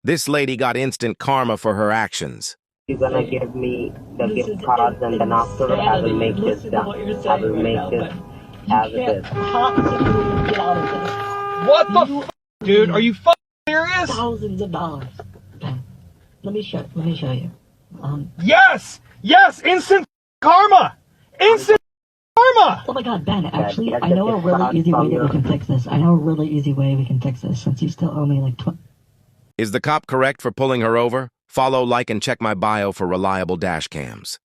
This lady got instant karma for her actions. You're gonna give me the gift cards, and then after I will make this done. I will make this as it is. What the f, dude? Are you fucking serious? Thousands of dollars. Okay. Let me show you. Yes! Yes! Instant karma! Instant karma! Oh my god, Ben, actually, I know a really easy way that we can fix this. Since you still owe me like Is the cop correct for pulling her over? Follow, like, and check my bio for reliable dash cams.